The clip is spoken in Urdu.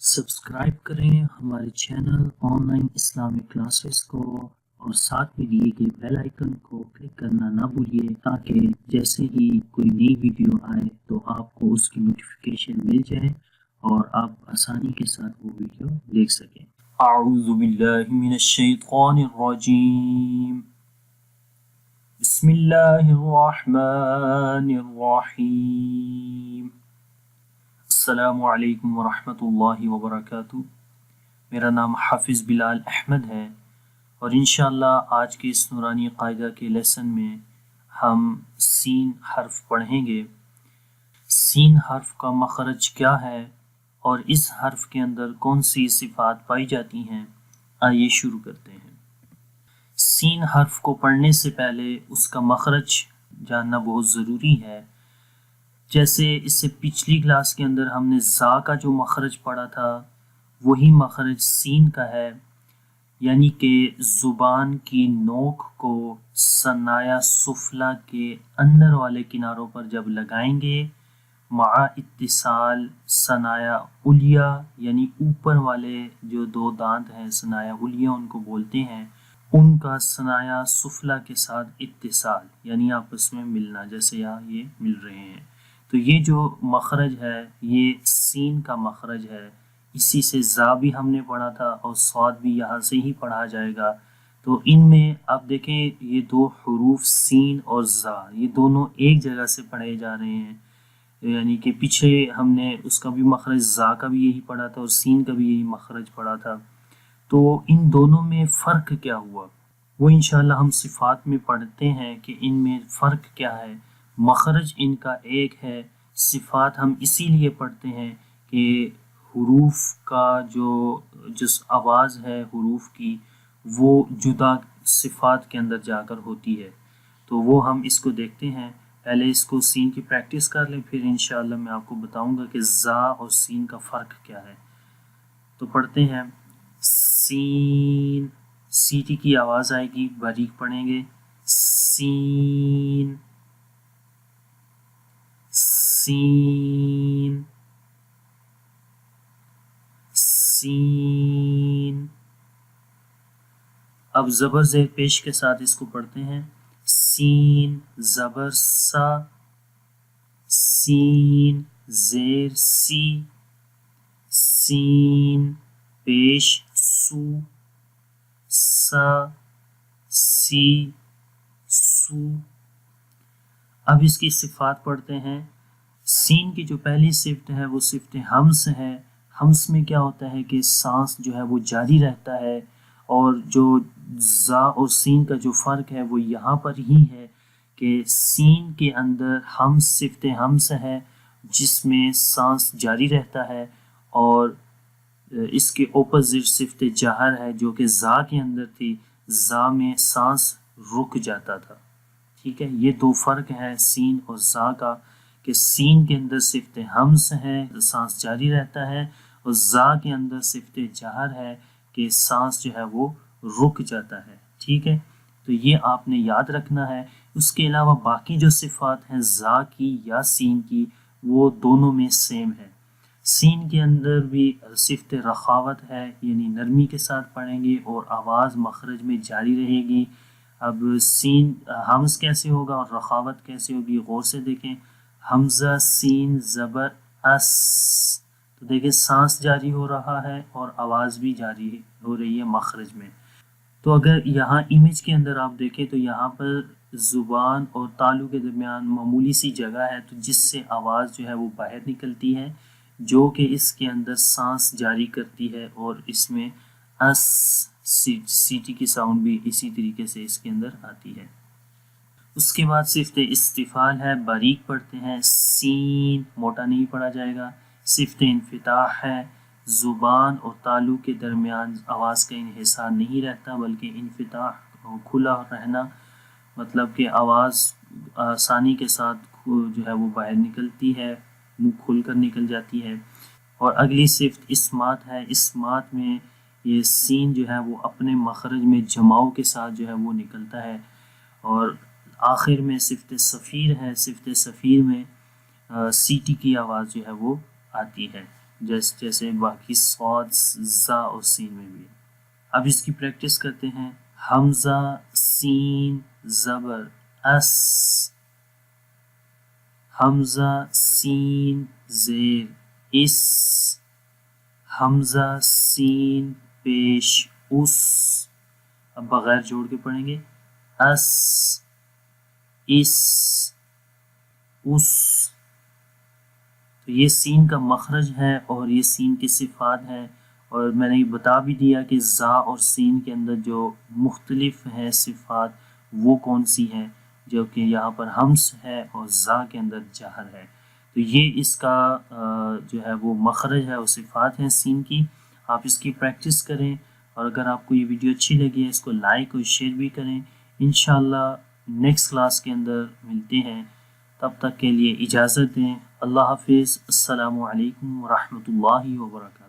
سبسکرائب کریں ہمارے channel on line Islamic classes کو اور ساتھ میں دیے گئے بیل آئیکن کو کلک کرنا نہ بھولیے تاکہ جیسے ہی کوئی نئی ویڈیو آئے تو آپ کو اس کی نوٹیفیکیشن مل جائے اور آپ آسانی کے ساتھ وہ ویڈیو دیکھ سکیں۔ اعوذ باللہ من الشیطان الرجیم، بسم اللہ الرحمن الرحیم۔ السلام علیکم ورحمۃ اللہ وبرکاتہ۔ میرا نام حافظ بلال احمد ہے اور انشاءاللہ آج کے اس نورانی قاعدہ کے لیسن میں ہم سین حرف پڑھیں گے۔ سین حرف کا مخرج کیا ہے اور اس حرف کے اندر کون سی صفات پائی جاتی ہیں، آئیے شروع کرتے ہیں۔ سین حرف کو پڑھنے سے پہلے اس کا مخرج جاننا بہت ضروری ہے۔ جیسے اس سے پچھلی کلاس کے اندر ہم نے زا کا جو مخرج پڑھا تھا وہی مخرج سین کا ہے، یعنی کہ زبان کی نوک کو ثنایا سفلی کے اندر والے کناروں پر جب لگائیں گے مع اتصال ثنایا علیا، یعنی اوپر والے جو دو دانت ہیں ثنایا علیا ان کو بولتے ہیں، ان کا ثنایا سفلی کے ساتھ اتصال یعنی آپس میں ملنا، جیسے یہاں یہ مل رہے ہیں، تو یہ جو مخرج ہے یہ سین کا مخرج ہے۔ اسی سے زا بھی ہم نے پڑھا تھا اور صاد بھی یہاں سے ہی پڑھا جائے گا۔ تو ان میں آپ دیکھیں یہ دو حروف سین اور زا یہ دونوں ایک جگہ سے پڑھے جا رہے ہیں، یعنی کہ پیچھے ہم نے اس کا بھی مخرج زا کا بھی یہی پڑھا تھا اور سین کا بھی یہی مخرج پڑھا تھا۔ تو ان دونوں میں فرق کیا ہوا وہ انشاءاللہ ہم صفات میں پڑھتے ہیں کہ ان میں فرق کیا ہے۔ مخرج ان کا ایک ہے، صفات ہم اسی لیے پڑھتے ہیں کہ حروف کا جو آواز ہے حروف کی وہ جدا صفات کے اندر جا کر ہوتی ہے، تو وہ ہم اس کو دیکھتے ہیں۔ پہلے اس کو سین کی پریکٹس کر لیں، پھر انشاءاللہ میں آپ کو بتاؤں گا کہ زا اور سین کا فرق کیا ہے۔ تو پڑھتے ہیں سین، سیٹی کی آواز آئے گی، باریک پڑھیں گے، سین سین سین۔ اب زبر زیر پیش کے ساتھ اس کو پڑھتے ہیں، سین زبر سا، سین زیر سی، سین پیش سو، سا سی سو۔ اب اس کی صفات پڑھتے ہیں۔ سین کی جو پہلی صفت ہے وہ صفت ہمس ہے۔ ہمس میں کیا ہوتا ہے کہ سانس جو ہے وہ جاری رہتا ہے، اور جو زا اور سین کا جو فرق ہے وہ یہاں پر ہی ہے کہ سین کے اندر ہمس صفت ہمس ہے جس میں سانس جاری رہتا ہے، اور اس کے اپوزٹ صفت جہر ہے جو کہ زا کے اندر تھی، زا میں سانس رک جاتا تھا۔ ٹھیک ہے، یہ دو فرق ہے سین اور زا کا، کہ سین کے اندر صفت ہمس ہے سانس جاری رہتا ہے، اور زا کے اندر صفت جہر ہے کہ سانس جو ہے وہ رک جاتا ہے۔ ٹھیک ہے، تو یہ آپ نے یاد رکھنا ہے۔ اس کے علاوہ باقی جو صفات ہیں زا کی یا سین کی وہ دونوں میں سیم ہے۔ سین کے اندر بھی صفت رخاوت ہے، یعنی نرمی کے ساتھ پڑھیں گے اور آواز مخرج میں جاری رہے گی۔ اب سین ہمز کیسے ہوگا اور رخاوت کیسے ہوگی، غور سے دیکھیں۔ حمزہ سین زبر اس، تو دیکھیں سانس جاری ہو رہا ہے اور آواز بھی جاری ہو رہی ہے مخرج میں۔ تو اگر یہاں امیج کے اندر آپ دیکھیں تو یہاں پر زبان اور تالو کے درمیان معمولی سی جگہ ہے، تو جس سے آواز جو ہے وہ باہر نکلتی ہے، جو کہ اس کے اندر سانس جاری کرتی ہے، اور اس میں اس سیٹی کی ساؤنڈ بھی اسی طریقے سے اس کے اندر آتی ہے۔ اس کے بعد صفت استفال ہے، باریک پڑھتے ہیں، سین موٹا نہیں پڑھا جائے گا۔ صفت انفتاح ہے، زبان اور تالو کے درمیان آواز کا انحصار نہیں رہتا بلکہ انفتاح کھلا رہنا، مطلب کہ آواز آسانی کے ساتھ جو ہے وہ باہر نکلتی ہے، منہ کھل کر نکل جاتی ہے۔ اور اگلی صفت اسمات ہے، اسمات میں یہ سین جو ہے وہ اپنے مخرج میں جماؤ کے ساتھ جو ہے وہ نکلتا ہے۔ اور آخر میں صفت صفیر ہے، صفت صفیر میں سیٹی کی آواز جو ہے وہ آتی ہے۔ جیسے باقی صاد، زا اور سین میں بھی ہے۔ اب اس کی پریکٹس کرتے ہیں۔ حمزہ سین زبر اس، حمزہ سین زیر اس، حمزہ سین پیش اس۔ اب بغیر جوڑ کے پڑھیں گے، اس، اس، اس۔ تو یہ سین کا مخرج ہے اور یہ سین کی صفات ہے، اور میں نے یہ بتا بھی دیا کہ زا اور سین کے اندر جو مختلف ہیں صفات وہ کون سی ہیں، جو کہ یہاں پر ہمس ہے اور زا کے اندر جہر ہے۔ تو یہ اس کا جو ہے وہ مخرج ہے، وہ صفات ہیں سین کی۔ آپ اس کی پریکٹس کریں، اور اگر آپ کو یہ ویڈیو اچھی لگی ہے اس کو لائک اور شیئر بھی کریں۔ انشاءاللہ نیکسٹ کلاس کے اندر ملتے ہیں، تب تک کے لیے اجازت دیں۔ اللہ حافظ۔ السلام علیکم ورحمۃ اللہ وبرکاتہ۔